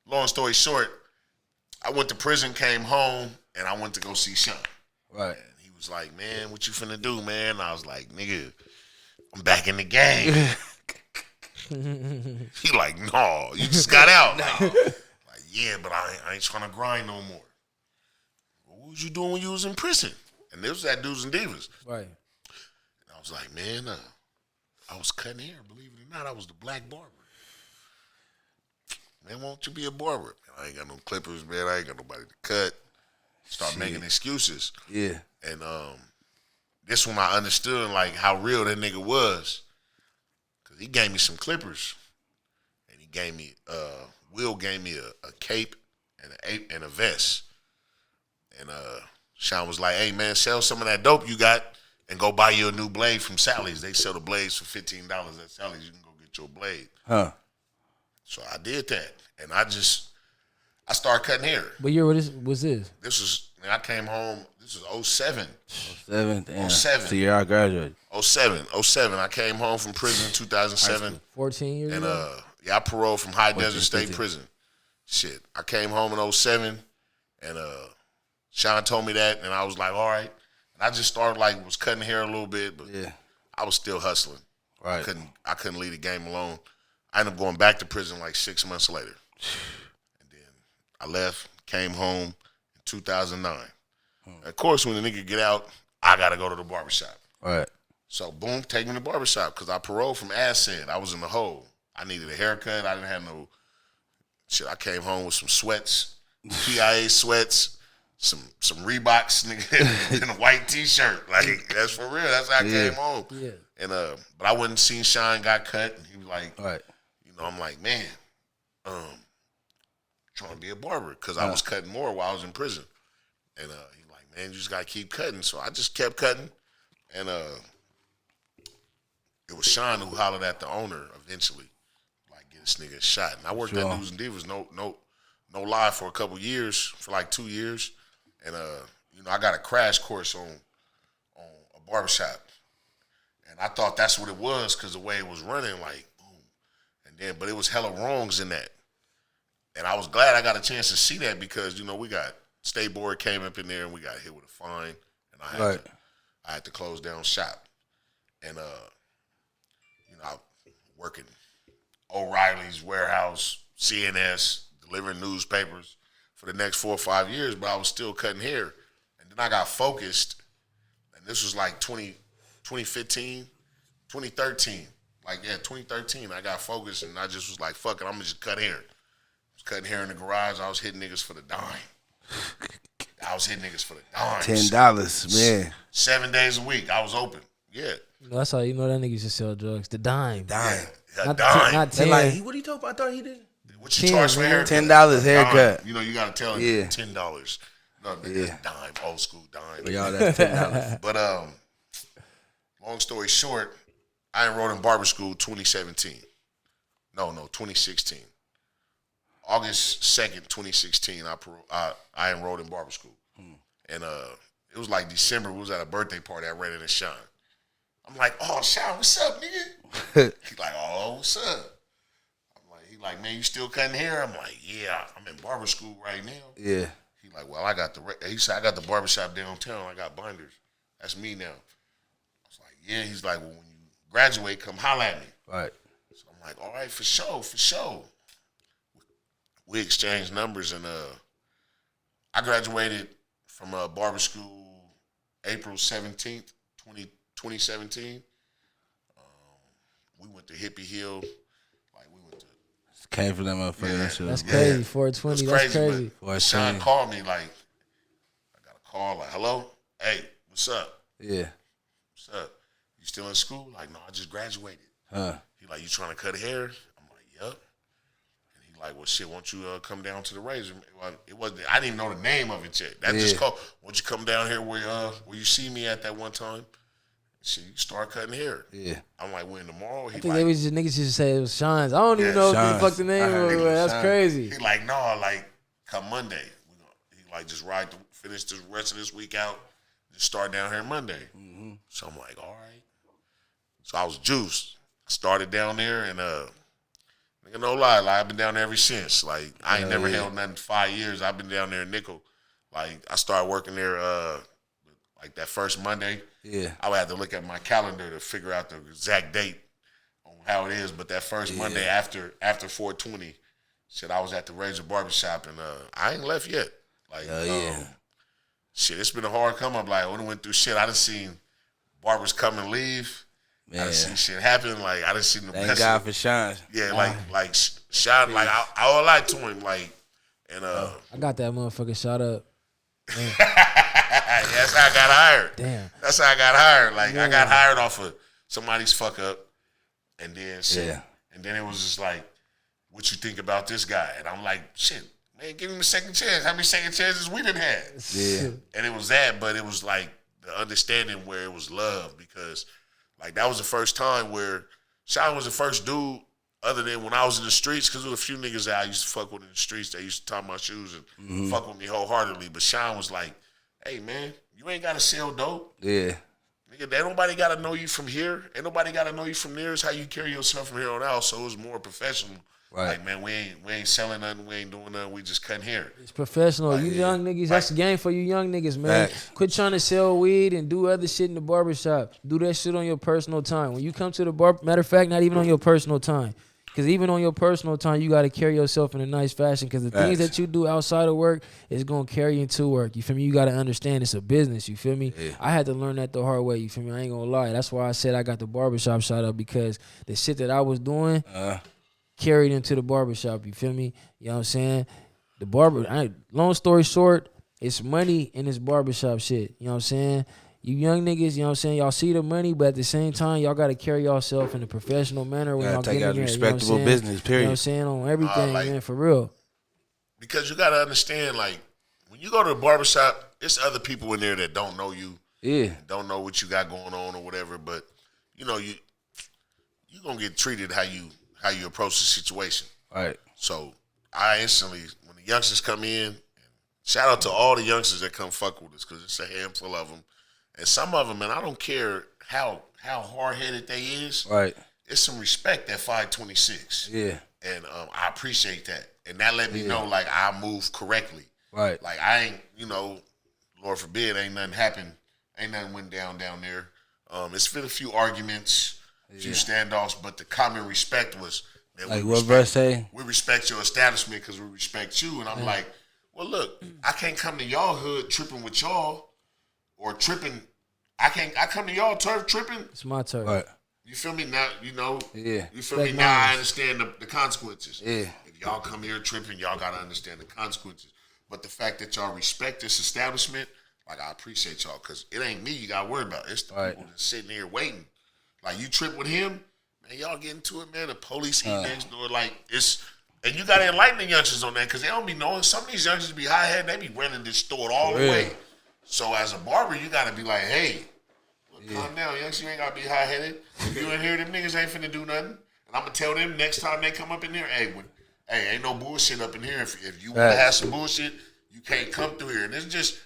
long story short, I went to prison, came home, and I went to go see Sean. Right. And he was like, man, what you finna do, man? And I was like, nigga, I'm back in the game. He like, no, you just got out. Like, yeah, but I ain't trying to grind no more. Well, what was you doing when you was in prison? And this was at Dudes and Divas. Right. And I was like, man, I was cutting hair. Believe it or not, I was the black barber. Man, won't you be a barber? Man, I ain't got no clippers, man. I ain't got nobody to cut. Start making excuses. Yeah. And this one I understood like how real that nigga was. Cause he gave me some clippers. And he gave me Will gave me a cape and a vest. And Sean was like, hey man, sell some of that dope you got and go buy you a new blade from Sally's. They sell the blades for $15 at Sally's. You can go get your blade. Huh. So I did that. And I started cutting hair. What year was this? This was, I came home, this was 07. 07, damn. 07. It's the year I graduated. 07. I came home from prison in 2007. 14 years and ago? Yeah, I paroled from High 14, Desert State 15. Prison. Shit. I came home in 07 and Sean told me that and I was like, all right. And I just started was cutting hair a little bit, but Yeah. I was still hustling. Right. I couldn't leave the game alone. I ended up going back to prison 6 months later. And then I left, came home in 2009. Of course, when the nigga get out, I got to go to the barbershop. Right. So, boom, take me to the barbershop because I paroled from Ascend. I was in the hole. I needed a haircut. I didn't have no shit. I came home with some sweats, PIA sweats, some Reeboks, nigga, and a white T-shirt. That's for real. That's how I came home. Yeah. And but I wouldn't seen Shine got cut, and he was like, Right. I'm like, man, trying to be a barber because I was cutting more while I was in prison. And he's like, man, you just got to keep cutting. So I just kept cutting. And it was Sean who hollered at the owner eventually, get this nigga a shot. And I worked at Dudes and Divas, no lie, for a couple years, for 2 years. And, I got a crash course on a barbershop. And I thought that's what it was because the way it was running, but it was hella wrongs in that. And I was glad I got a chance to see that because, we got State Board came up in there and we got hit with a fine. And I had to close down shop. And, I working O'Reilly's warehouse, CNS, delivering newspapers for the next 4 or 5 years, but I was still cutting hair. And then I got focused. And this was 2015, 2013. 2013, I got focused and I just was like, fuck it, I'm gonna just cut hair. I was cutting hair in the garage. I was hitting niggas for the dime. $10, man. 7 days a week, I was open. Yeah. That's how you know that nigga used to sell drugs. The dime. Yeah, Not dime. Not 10. What are you talking about? I thought he did. What you charge for a haircut? $10 haircut. You gotta tell him $10. No, that's dime, old school dime. Y'all, that's $10. But long story short, I enrolled in barber school 2017. No, 2016. August 2nd, 2016, I enrolled in barber school. And it was December. We was at a birthday party. I ran into Sean. I'm like, oh, Sean, what's up, nigga? He's like, oh, what's up? He's like, man, you still cutting hair? I'm like, yeah, I'm in barber school right now. Yeah. He's like, well, he said, I got the barbershop downtown. I got binders. That's me now. I was like, yeah. He's like, well, when you graduate, come holler at me. Right. So I'm like, all right, for sure. We exchanged numbers, and I graduated from barber school April 17th, 2017. We went to Hippie Hill. Came from that motherfucker. Yeah. That's crazy. 420. That's crazy. Sean called me I got a call hello? Hey, what's up? Yeah. What's up? You still in school? No, I just graduated. He you trying to cut hair? I'm like, yup. And he well, shit, won't you come down to the razor? Well, it wasn't. I didn't even know the name of it yet. That just called. Won't you come down here where you see me at that one time? Shit, you start cutting hair. Yeah. I'm like, when tomorrow? I think they was just niggas used to say it was Sean's. I don't even know what the fuck the name was. That's crazy. He no, come Monday. He just finish the rest of this week out. Just start down here Monday. Mm-hmm. So I'm like, all right. So I was juiced. Started down there and Nigga, no lie. Like, I've been down there ever since. Like, I ain't never held nothing 5 years. I've been down there in Nickel. Like, I started working there, like, that first Monday. Yeah. I would have to look at my calendar to figure out the exact date on how it is. But that first Monday after 420, shit, I was at the Razor Barbershop, and I ain't left yet. Like, shit, it's been a hard come up. Like, when I went through shit, I done seen barbers come and leave. Man. I done seen shit happen. Like, I done seen the Thank best. God for Sean. Yeah, like Sean, like, I owe a lot to him. Like, and I got that motherfucker shot up. that's how I got hired. Damn. That's how I got hired. Like, I got hired off of somebody's fuck up, and then shit. And then it was just like, what you think about this guy? And I'm like, shit, man, give him a second chance. How many second chances we done had? Yeah. And it was that, but it was like the understanding where it was love, because like that was the first time where Sean was the first dude other than when I was in the streets, because there was a few niggas that I used to fuck with in the streets that used to tie my shoes and fuck with me wholeheartedly. But Sean was like, hey, man, you ain't got to sell dope. Yeah. Nigga, ain't nobody got to know you from here. Ain't nobody got to know you from there. It's how you carry yourself from here on out. So it was more professional. Right. Like, man, we ain't selling nothing. We ain't doing nothing. We just cutting hair. It's professional. Like, you young niggas, that's the game for you young niggas, man. Quit trying to sell weed and do other shit in the barbershop. Do that shit on your personal time. When you come to the matter of fact, not even on your personal time. Because even on your personal time, you got to carry yourself in a nice fashion, because the things that you do outside of work is going to carry into work. You feel me? You got to understand it's a business. You feel me? Yeah. I had to learn that the hard way. You feel me? I ain't going to lie. That's why I said I got the barbershop shot up, because the shit that I was doing carried into the barbershop. You feel me? You know what I'm saying? The long story short, it's money in this barbershop shit. You know what I'm saying? You young niggas, you know what I'm saying? Y'all see the money, but at the same time, y'all got to carry yourself in a professional manner when y'all get in there. Respectable you know business, period. You know what I'm saying? On everything, man, for real. Because you got to understand, like, when you go to the barbershop, it's other people in there that don't know you. Yeah. Don't know what you got going on or whatever, but, you know, you going to get treated how you approach the situation. Right. So I instantly, when the youngsters come in, shout out to all the youngsters that come fuck with us, because it's a handful of them. And some of them, man, I don't care how hard-headed they is. Right. It's some respect at 526. Yeah. And I appreciate that. And that let me know, like, I move correctly. Right. Like, I ain't, you know, Lord forbid, ain't nothing happened. Ain't nothing went down there. It's been a few arguments, a few standoffs, but the common respect was that like what verse say? We respect your establishment because we respect you. And I'm like, well, look, I can't come to y'all hood tripping with y'all or tripping. I come to y'all turf tripping. It's my turf. Right. You feel me now? You know. Yeah. You feel me now? I understand the consequences. Yeah. If y'all come here tripping, y'all gotta understand the consequences. But the fact that y'all respect this establishment, like, I appreciate y'all, because it ain't me you gotta worry about. It's the people that's sitting here waiting. Like, you trip with him, man, y'all get into it, man. The police eat next door. Like, it's, and you gotta enlighten the youngsters on that, because they don't be knowing. Some of these youngsters be high-headed, they be running this store all the way. So as a barber, you gotta be like, hey, calm down, youngster. You ain't gotta be high-headed. If you in here, them niggas ain't finna do nothing. And I'm gonna tell them next time they come up in here, hey, ain't no bullshit up in here. If you wanna have some bullshit, you can't come through here. And it's just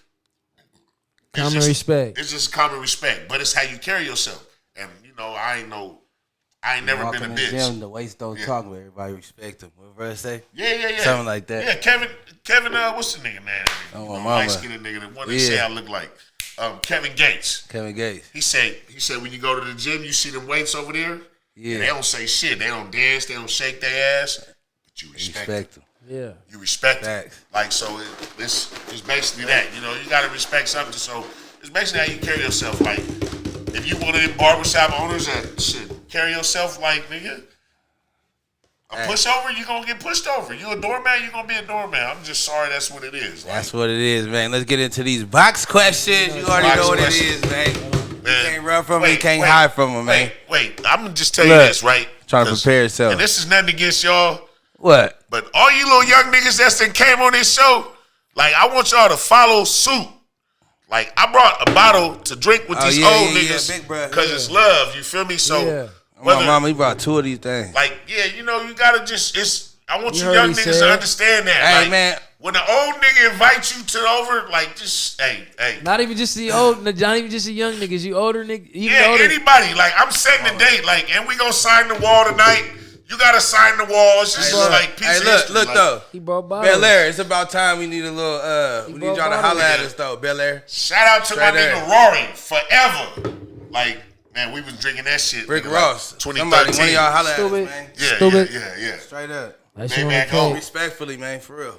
common respect. It's just common respect, but it's how you carry yourself. And you know, I ain't never been a bitch. Gym, the waist don't talk, but everybody respect him. What verse say? Yeah. Something like that. Yeah, Kevin, what's the nigga, man? Light-skinned nigga, the one that say I look like. Kevin Gates. He said when you go to the gym, you see them weights over there. Yeah. They don't say shit. They don't dance. They don't shake their ass. But you respect them. Yeah. You respect them. Like, so it's basically that. You know, you got to respect something. So it's basically how you carry yourself. Like, if you one of them barbershop owners that shit, carry yourself like, nigga, a pushover, you going to get pushed over. You a doormat, you going to be a doormat. I'm just sorry that's what it is. Like, that's what it is, man. Let's get into these box questions. You already know what it is, man. You can't run from me, can't hide from them, man. Wait. I'm going to just tell you this, right? Trying to prepare yourself. And this is nothing against y'all. What? But all you little young niggas that's that came on this show, like, I want y'all to follow suit. Like, I brought a bottle to drink with these old niggas because it's love. You feel me? So, my mama, he brought 2 of these things. Like, you know, you gotta just. I want you young niggas to understand that. Hey, like, man. When the old nigga invites you to over, like, just hey. Not even just the old, not even just the young niggas. You older niggas. Anybody. Like, I'm setting the date. Like, and we gonna sign the wall tonight. You gotta sign the walls. It's just like piece of history. Look though. He brought bottles. Bel Air, it's about time we need a little. We need y'all to holler at us though, Bel Air. Shout out to my nigga Rory, forever. Like, man, we was drinking that shit. Rick Ross. 2013. Somebody, one of y'all holler at us, man. Yeah. Straight up. Man, go. Respectfully, man, for real.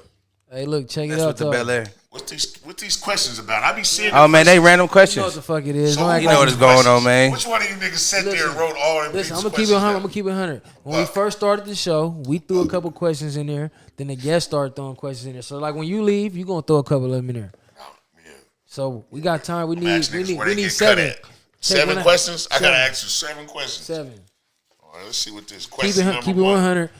Hey, look, check That's it out. with the Bel Air. What's these questions about? I be seeing. Oh man, they random You know questions. what the fuck it is. So You know what is going on, man. Which one of you niggas sat there and wrote all them Listen, I'm questions? gonna keep it 100. I'm gonna keep it 100. When we first started the show, we threw a couple questions in there. Then the guests started throwing questions in there. So like when you leave, you gonna throw a couple of them in there. Yeah. So we got time. We need 7. 7 questions? I gotta ask you 7 questions. 7. All right, let's see what this Keep question it 100.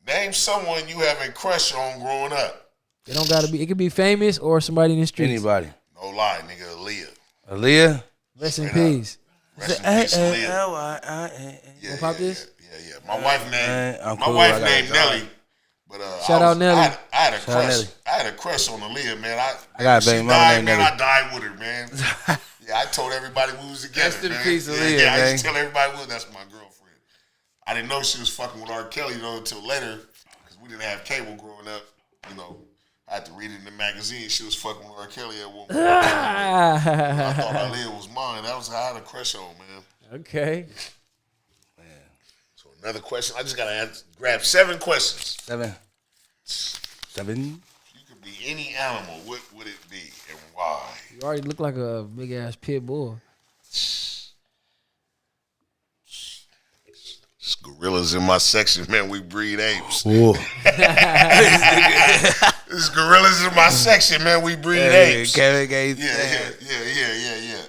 Name someone you having crush on growing up. It don't gotta be. It could be famous or somebody in the streets. Anybody. No lie, nigga. Aaliyah. Aaliyah? Rest in peace. Rest in peace, Aaliyah. Wanna pop this? Yeah. My wife named cool. named Nelly. But Shout out Nelly. I had a crush. Nelly. I had a crush on Aaliyah, man. I got a baby she mama died, named man. Nelly. I died with her, man. Yeah, I told everybody we was together. Rest in man. peace, Aaliyah, I used man. to tell everybody that's my girlfriend. I didn't know she was fucking with R. Kelly though until later, because we didn't have cable growing up. You know, I had to read it in the magazine. She was fucking with R. Kelly at one point. I thought Aaliyah was mine. That was how I had a crush on, man. Okay. So another question. I just gotta grab 7 questions. 7. You could be any animal. What would it be and why? You already look like a big ass pit bull. It's gorillas in my section, man. We breed apes. Ooh. There's gorillas in my section, man. We breed apes. Kevin Gates. Yeah.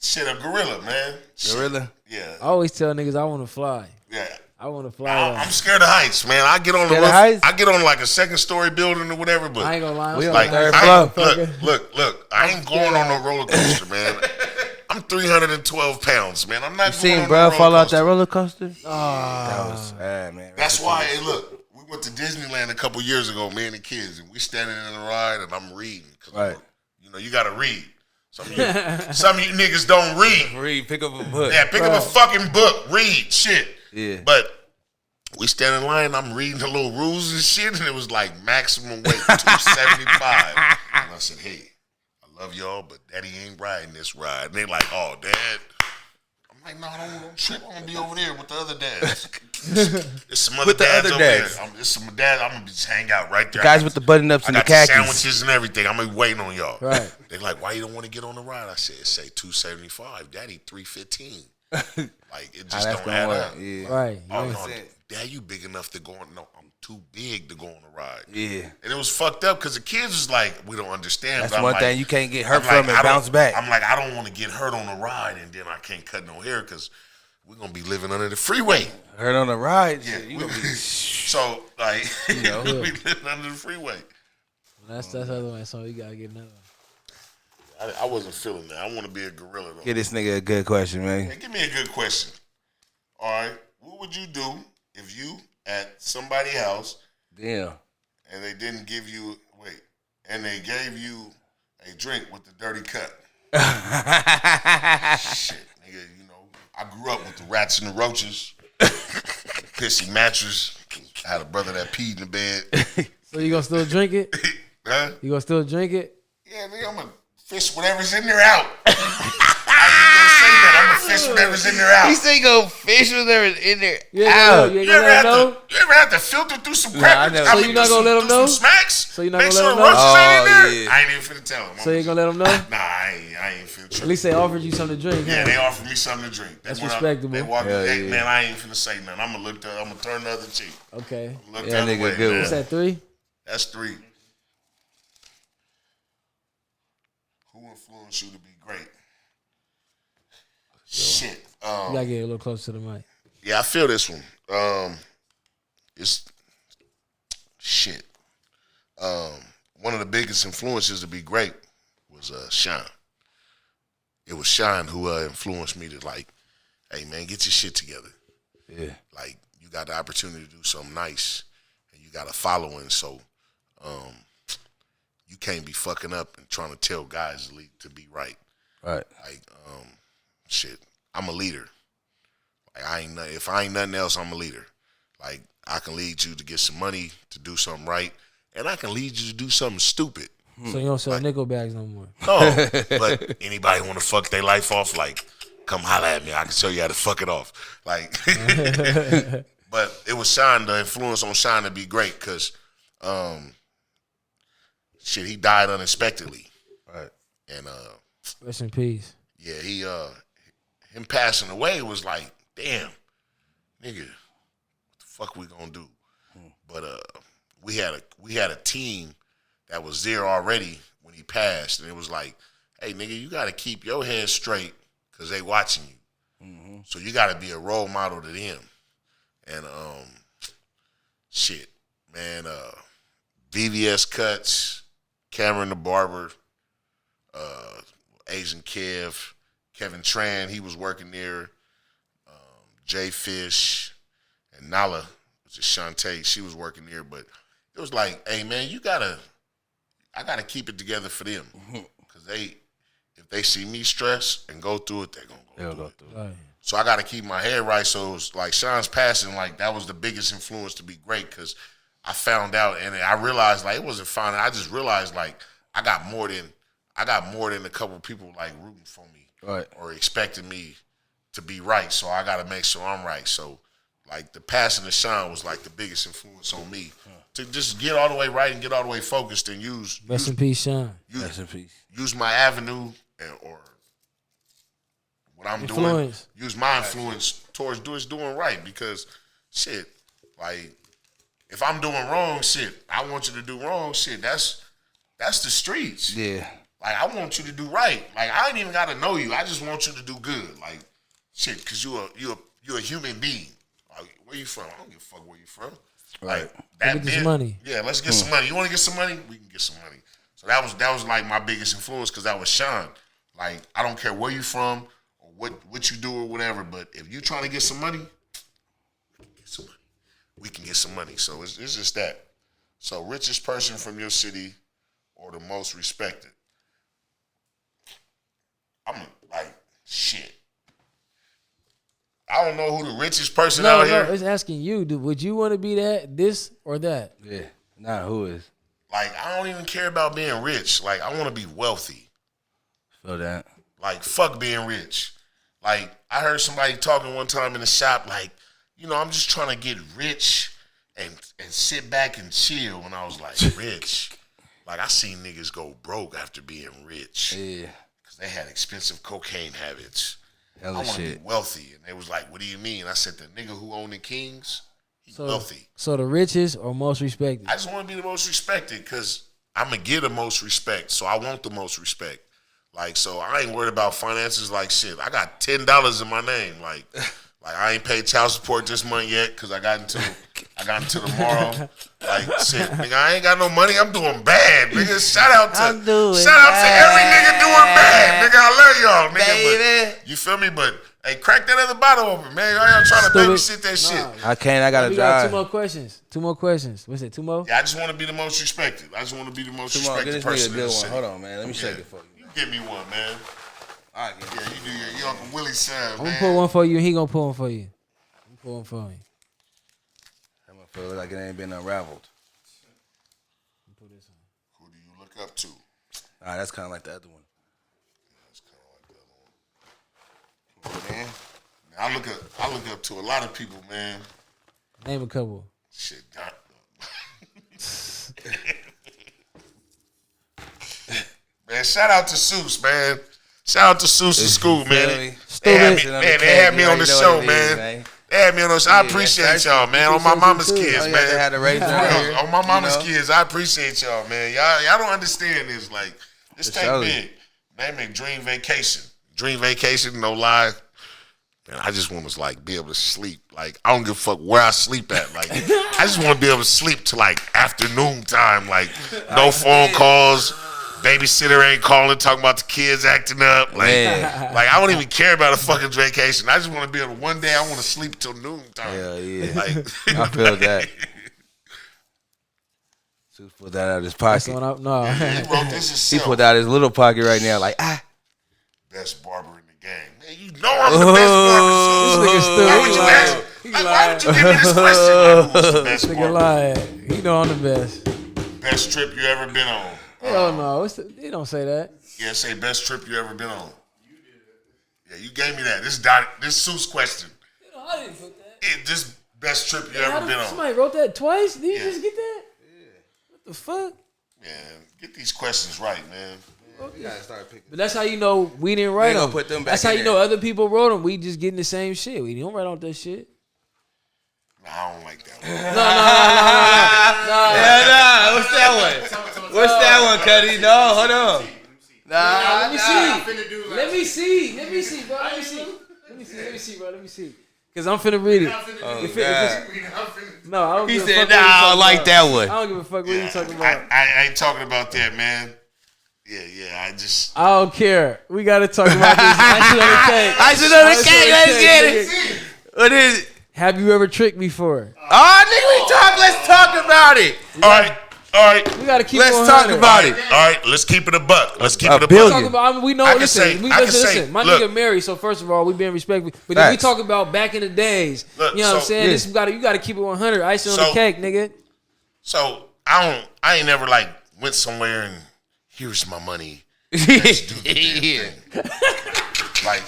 Shit, a gorilla, man. Gorilla? Yeah. I always tell niggas I want to fly. Yeah. I want to fly. I'm scared of heights, man. I get on the Scared of roof. heights? I get on like a 2nd-story building or whatever, but I ain't gonna lie. We on like, the 3rd floor. look. I ain't going on no roller coaster, man. I'm 312 pounds, man. I'm not You seen going on bro no fall roller out that coaster. roller coaster? That was sad, man. That's why, hey, look, we went to Disneyland a couple years ago, me and the kids, and we standing in the ride, and I'm reading. Cause Right. you know, you got to read. Some of you niggas don't read. Read, pick up a book. Yeah, pick up a fucking book, read, shit. Yeah. But we stand in line, I'm reading the little rules and shit, and it was like maximum weight, 275. And I said, hey, I love y'all, but daddy ain't riding this ride. And they like, oh, dad. I'm like, no, don't trip. I'm going to be over there with the other dads. There's some other With the dads other over dads. there. There's some dads, I'm going to just hang out right there. Guys with the button-ups and the I got the khakis. sandwiches and everything. I'm going to be waiting on y'all. Right. They're like, why you don't want to get on the ride? I said, say 275. Daddy, 315. Like, it just don't add up. Yeah. Right. Oh, Yeah. no, Dad, you big enough to go on. No, I'm too big to go on the ride. Yeah. And it was fucked up because the kids was like, we don't understand. That's But I'm one like, thing you can't get hurt I'm from like, and bounce back. I'm like, I don't want to get hurt on the ride and then I can't cut no hair because we're going to be living under the freeway. Hurt on the ride? Yeah. Shit, you gonna be... So, like, You know. we living under the freeway. That's the other one. So you gotta get another one. I wasn't feeling that. I want to be a gorilla, though. Get this nigga a good question, man. Hey, give me a good question. All right. What would you do if you at somebody's house Damn. and they didn't give you, and they gave you a drink with the dirty cup? Shit, nigga, you know, I grew up with the rats and the roaches, pissy mattress. I had a brother that peed in the bed. So you gonna still drink it? Huh? You gonna still drink it? Yeah, nigga, I'm gonna fish whatever's in there out. I ain't gonna say that. I'm gonna fish whatever's in there out. He say go fish with there in there. You ain't Out. gonna, you ain't You gonna let them know? you ever have to filter through some crackers? I know. So you not gonna let them know? Some smacks? So you not Make gonna sure let the them know? roaches ain't in there? Oh, yeah. I ain't even finna tell them. So you gonna let them know? Nah, I ain't finna At least they offered you something to drink. Yeah, huh? they offered me something to drink. That's went up, respectable. They walked Hell hey, yeah. man, I ain't finna say nothing. I'm gonna turn the other cheek. Okay. Look Yeah, the other nigga, way, good man. What's that, 3? That's 3. Who influenced you to be great? Shit. You gotta get a little closer to the mic. Yeah, I feel this one. It's shit. One of the biggest influences to be great was Sean. It was Sean who influenced me to like, hey man, get your shit together. Yeah. Like you got the opportunity to do something nice, and you got a following, so you can't be fucking up and trying to tell guys to be right. Right. Like shit, I'm a leader. Like if I ain't nothing else, I'm a leader. Like, I can lead you to get some money to do something right, and I can lead you to do something stupid. So you don't sell nickel bags no more? No, but anybody want to fuck their life off, like, come holler at me. I can show you how to fuck it off. Like, but it was Sean, the influence on Sean to be great because, shit, he died unexpectedly. Right. And, Rest in peace. yeah, him passing away was like, damn, nigga, what the fuck we gonna do? But we had a team that was there already when he passed, and it was like, hey, nigga, you got to keep your head straight because they watching you. Mm-hmm. So you got to be a role model to them. And shit, man, VVS Cuts, Cameron the Barber, Asian Kev, Kevin Tran, he was working there, Jay Fish, and Nala, which is Shantae, she was working there. But it was like, hey, man, I got to keep it together for them. Because if they see me stress and go through it, they're going to go through it. Right. So I got to keep my head right. So it's like Sean's passing, like that was the biggest influence to be great because I found out and I realized like it wasn't fine. I just realized like I got more than a couple people like rooting for me or expecting me to be right. So I got to make sure I'm right. So like the passing of Sean was like the biggest influence on me to just get all the way right and get all the way focused and use. Rest in peace, Sean. Rest in peace. Use my avenue or what I'm doing. Use my influence towards doing right because shit, like if I'm doing wrong shit, I want you to do wrong shit. That's the streets. Yeah. Like I want you to do right. Like I ain't even gotta know you. I just want you to do good. Like shit, because you're a human being. Like where you from? I don't give a fuck where you from. Right. Like that get some money. Yeah, let's get some money. You want to get some money? We can get some money. So that was like my biggest influence because that was Sean. Like I don't care where you from or what you do or whatever, but if you trying to get some money, we can get some money. So it's just that. So richest person from your city or the most respected. I'm like shit. I don't know who the richest person out here. No, it's asking you. Would you want to be this, or that? Yeah. Nah, who is? Like, I don't even care about being rich. Like, I want to be wealthy. Feel that. Like, fuck being rich. Like, I heard somebody talking one time in the shop, like, I'm just trying to get rich and sit back and chill. And I was like, rich? Like, I seen niggas go broke after being rich. Yeah. Because they had expensive cocaine habits. I want to be wealthy. And they was like, what do you mean? I said, the nigga who owned the Kings, he's wealthy. So the richest or most respected? I just want to be the most respected because I'm going to get the most respect. So I want the most respect. Like, so I ain't worried about finances like shit. I got $10 in my name. Like I ain't paid child support this month yet because I got until tomorrow. Like shit, nigga, I ain't got no money. I'm doing bad, nigga. Shout out to every nigga doing bad, nigga. I love y'all, nigga. But, you feel me? But hey, crack that other bottle open, man. Y'all trying to babysit that shit. I can't. I gotta we drive. Got two more questions. What's it? 2 more? Yeah, I just want to be the most respected. I just want to be the most respected person in the city. Hold on, man. Let me shake it for you. You give me one, man. All right, yeah, you do your Uncle Willie sound, I'm man. gonna pull one for you, and he gonna pull one for you. I'm pull one for me. That motherfucker look like it ain't been unraveled. Who do you look up to? All right, that's kind of like the other one. That's kind of like the other one. Man, I look up to a lot of people, man. Name a couple. Shit, man, shout out to Seuss, man. Shout out to Seuss in school, man. They had me on the show, man. They had me on the show. I appreciate y'all, man. On my mama's kids, man. On my mama's kids, I appreciate y'all, man. Y'all don't understand this. Like, this thing big. Name it Dream Vacation. Dream Vacation, no lie. Man, I just want to like be able to sleep. Like, I don't give a fuck where I sleep at. Like, I just want to be able to sleep till like afternoon time. Like, no phone calls. Babysitter ain't calling, talking about the kids acting up. Like I don't even care about a fucking vacation. I just want to be able to, one day I want to sleep till noon time. Hell yeah. Like, I feel that. Seuss put that out of his pocket. He wrote this himself. He put out his little pocket right now, like, Best barber in the game. Man, you know I'm the best barber. This nigga still Like, why would you give me this question? Like, who's the best Nigga barber? lying. You know I'm the best. Best trip you ever been on? Hell no. They don't say that. Yeah, say best trip you ever been on. Yeah, you gave me that. This Seuss question. I didn't put that. This best trip you ever been on. Somebody wrote that twice? Did you just get that? Yeah. What the fuck? Man, get these questions right, man. We gotta start picking. But that's how you know we didn't write them. Put them back that's how you know other people wrote them. We just getting the same shit. We don't write on that shit. Nah, I don't like that one. Nah. What's that one? What's that one, Cuddy? No, hold on. Nah, Let me see, bro. Let me see. Cause I'm finna read it. No, I don't he give a said, fuck. nah, I don't like that one. I don't give a fuck what you talking about. I ain't talking about that, man. Yeah, I don't care. We gotta talk about this. Icing on the cake. Icing on the cake. Let's get it. What is it? Have you ever tricked before? Oh, nigga, let's talk about it. All right. We gotta keep. Let's talk about it. All right, let's keep it a buck. Let's keep it a billion. buck. Talk about, we know. I can Listen, say- listen. My look. nigga married, so first of all, we being respectful. But if we Facts. talk about back in the days, Look, you know what I'm so- saying? Yeah. This you gotta keep it 100. Icing on the So- cake, nigga. So I ain't never like went somewhere and here's my money. Let's do the damn thing. Like,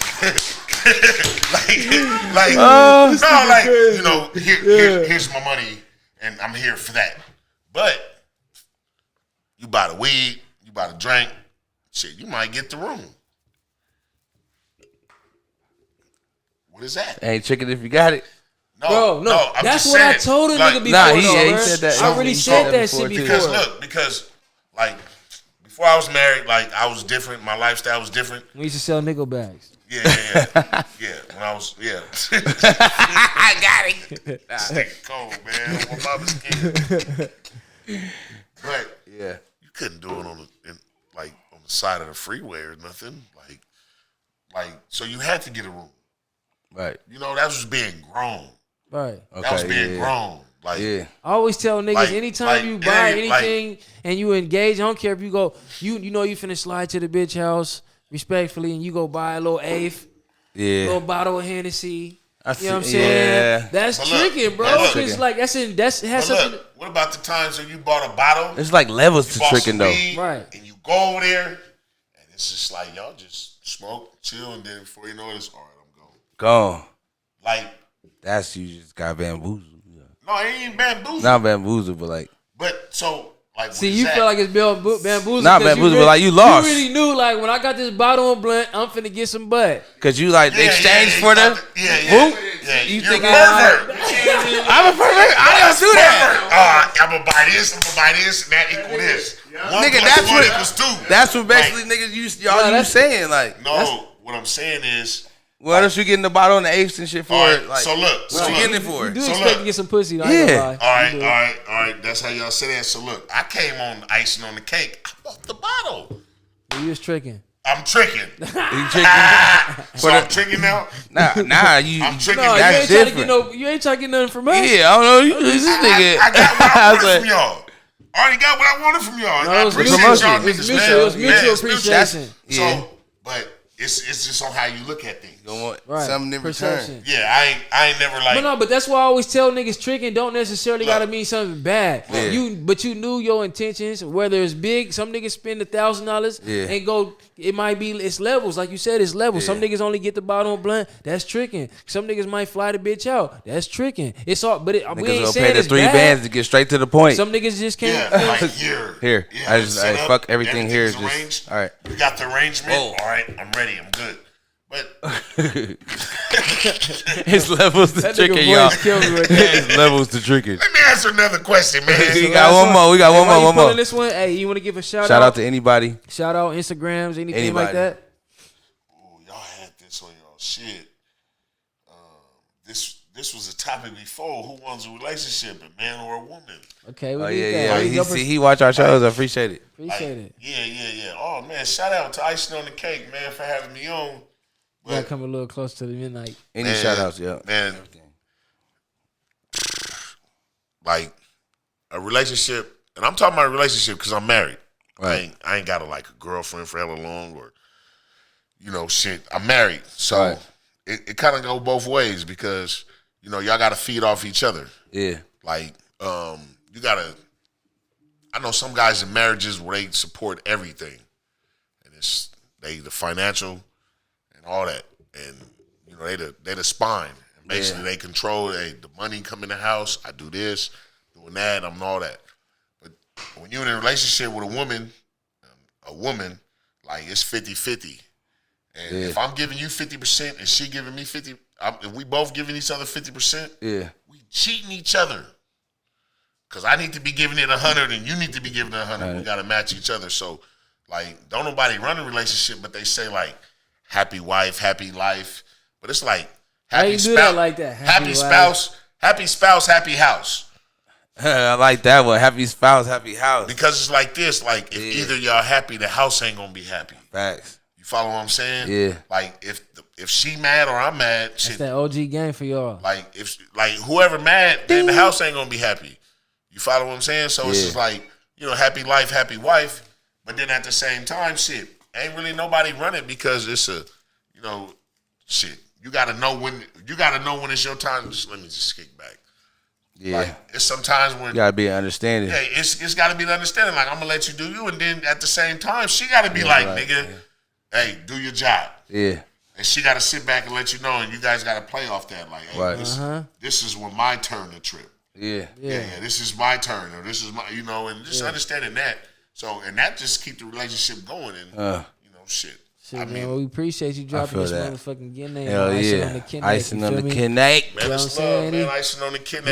you know, here's my money, and I'm here for that. But you buy the weed, you buy the drink, shit, you might get the room. What is that? Ain't tricking if you got it. Bro, no, I'm that's just what I saying, told a like, nigga before. Nah, he though, said that. I already said that shit before. Because like before I was married, like I was different. My lifestyle was different. We used to sell nickel bags. Yeah. When I was, I got it. This nigga cold, man. My mama's kid. But Yeah. you couldn't do it on the side of the freeway or nothing. Like so you had to get a room. Right. You know, that was being grown. Right. That was being grown. Like Yeah. I always tell niggas, Like- anytime like, you buy it ain't like- anything and you engage, I don't care if you go, you know you finna slide to the bitch house respectfully and you go buy a little eighth, Yeah. little bottle of Hennessy. You know what I'm see- saying? yeah. That's But look, tricking, bro. but look. It's like that's it has but something. look, what about the times when you bought a bottle? It's like levels You to bought tricking some though. weed, Right. And you go over there, and it's just like y'all just smoke, chill, and then before you know it, it's all right, I'm gone. Gone. Like, That's you just got bamboozled. Yeah. no, it ain't bamboozled. Not bamboozled, but like. But so, like, See, what is you that? feel like it's bamboozled. Not 'cause bamboozled, really, but like you lost. You really knew, like, when I got this bottle of blunt, I'm finna get some butt. Cause you like exchange for the. Yeah. You You're think a pervert. I'm a pervert. I don't do that. I'm gonna buy this, and that equal this. One Nigga, plus that's one what. equals two. That's what basically Like, niggas y'all saying like. no, what I'm saying is, What else you getting the bottle and the apes and shit for? all right, Like, so look, what you getting it for? You do So expect look. to get some pussy, though. I ain't gonna lie. All right. That's how y'all say that. So look, I came on icing on the cake. I bought the bottle. You was tricking. I'm tricking. You tricking? So I'm tricking now. Nah, you. I'm tricking. No, That's you ain't different. you ain't trying to get nothing from us. Yeah, I don't know. You this nigga. I got what I I was wanted like, from y'all. I already got what I wanted from y'all. No, I it was appreciate mutual. y'all It was niggas, mutual. man. It was mutual Yeah, it's appreciation. Yeah. So, but it's just on how you look at things. You want Right. something in Perception. return. Yeah, I ain't never like. But that's why I always tell niggas tricking don't necessarily gotta mean something bad. Yeah. But you knew your intentions, whether it's big. Some niggas spend $1,000 Yeah. and go. It might be it's levels, like you said, it's levels. Yeah. Some niggas only get the bottle of blunt. That's tricking. Some niggas might fly the bitch out. That's tricking. It's all, but we Niggas ain't gonna saying pay the it's 3 bad. bands to get straight to the point. Some niggas just can't. Yeah, like here. Here, Yeah, I just set up, fuck everything here. everything's Just arranged. all right. You got the arrangement. Oh. All right, I'm ready. I'm good. But It's levels to That tricking, nigga y'all. voice killed me right there. It's levels to tricking. let me answer another question, man. We got one more. We got Hey, one while more. you One more. pulling this one, hey, you want to give a shout Shout out to anybody. Shout out Instagrams, anything Anybody. like that? Ooh, y'all had this on y'all shit. This was a topic before. Who wants a relationship, a man or a woman? Okay, we Oh did yeah, that. yeah. He watch our shows. I appreciate it. Appreciate it. Yeah. Oh man, shout out to Icing on the Cake, man, for having me on. We gotta come a little close to the midnight. Any Man, shout outs, yeah. Man, like a relationship, and I'm talking about a relationship because I'm married. Right. I ain't got a girlfriend for hella long or shit. I'm married, so Right. it kind of go both ways because you know, y'all got to feed off each other. Yeah. Like, you got to, I know some guys in marriages where they support everything. And it's, the financial and all that. And, you know, they the spine. And basically they control, the money come in the house, I do this, doing that, I'm all that. But when you're in a relationship with a woman, like it's 50-50. And if I'm giving you 50% and she giving me 50%, if we both giving each other 50%, we cheating each other. Because I need to be giving it 100 and you need to be giving it 100. Right. We got to match each other. So, like, don't nobody run a relationship, but they say, like, happy wife, happy life. But it's like, happy spouse. How you do that like that? Happy spouse, happy house. I like that one. Happy spouse, happy house. Because it's like this. Like, if either y'all happy, the house ain't going to be happy. Facts. You follow what I'm saying? Yeah. Like, if she mad or I'm mad, that's that OG game for y'all. Like, whoever mad, then the house ain't going to be happy. You follow what I'm saying? So it's just like, you know, happy life, happy wife. But then at the same time, shit, ain't really nobody run it because it's a, you know, shit. You gotta know when it's your time. Let me just kick back. Yeah. Like, it's sometimes when you gotta be understanding. Yeah, it's gotta be the understanding. Like, I'm gonna let you do you, and then at the same time, she gotta be like, nigga, hey, do your job. Yeah. And she gotta sit back and let you know, and you guys gotta play off that. Like, hey, this is when my turn to trip. Yeah. This is my turn, or this is my, you know, and just understanding that. So, and that just keep the relationship going, and you know, shit. I mean, well, we appreciate you dropping this motherfucking name. Hell yeah. Icing on the kidney. Man, it's love, man. Icing on the kidney,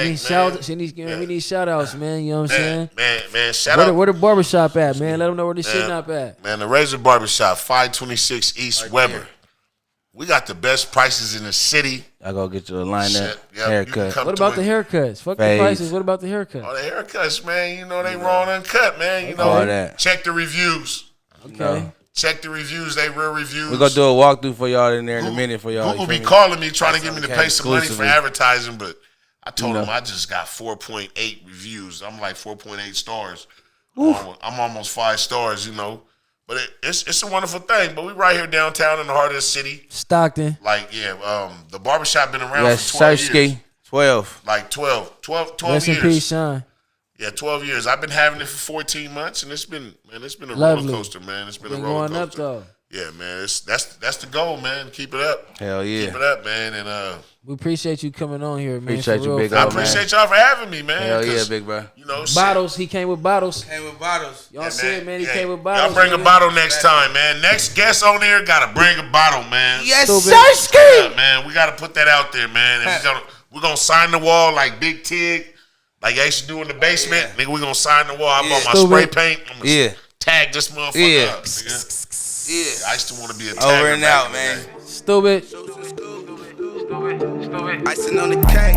man. We need shout outs, man. You know what I'm saying? Man, shout out. Where the barbershop at, man? Let them know where the shit not at. Man, the Razor Barbershop, 526 East Weber. There. We got the best prices in the city. I go get you a lineup haircut. What about the haircuts? Fuck the prices. What about the haircuts? Oh, the haircuts, man. You know they raw and uncut, man. You know, all that. Check the reviews. Okay. No. Check the reviews. They real reviews. We're gonna do a walkthrough for y'all in there in a minute for y'all. Google be calling me trying to get me to pay some money for advertising, but I told them I just got 4.8 reviews. I'm like 4.8 stars. I'm almost 5 stars, you know. But it's a wonderful thing. But we right here downtown in the heart of the city. Stockton. Like, the barbershop been around for 12 years. 12. Like 12 Rest years. in peace, Sean. Yeah, 12 years. I've been having it for 14 months, and it's been a roller coaster, man. It's been a roller coaster. Going up, though. Yeah, man. That's the goal, man. Keep it up. Hell yeah. Keep it up, man. And we appreciate you coming on here, man. Appreciate you, big bro. I appreciate y'all for having me, man. Hell yeah, big bro. You know, bottles. He came with bottles. Y'all said, man, he came with bottles. Y'all bring a bottle next time, man. Next guest on here gotta bring a bottle, man. Yes, sir. Yeah, man. We gotta put that out there, man. And we're gonna sign the wall like Big Tig. Like I used to do in the basement, nigga, we gonna sign the wall. I bought my spray paint. I'm gonna tag this motherfucker up, nigga. Yeah, I used to want to be a tagger. Over and out, man. Stupid. Icing on the cake.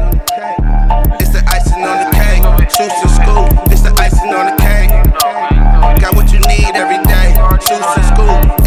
It's the icing on the cake. Shoes to school. It's the icing on the cake. Got what you need every day. Shoes to school.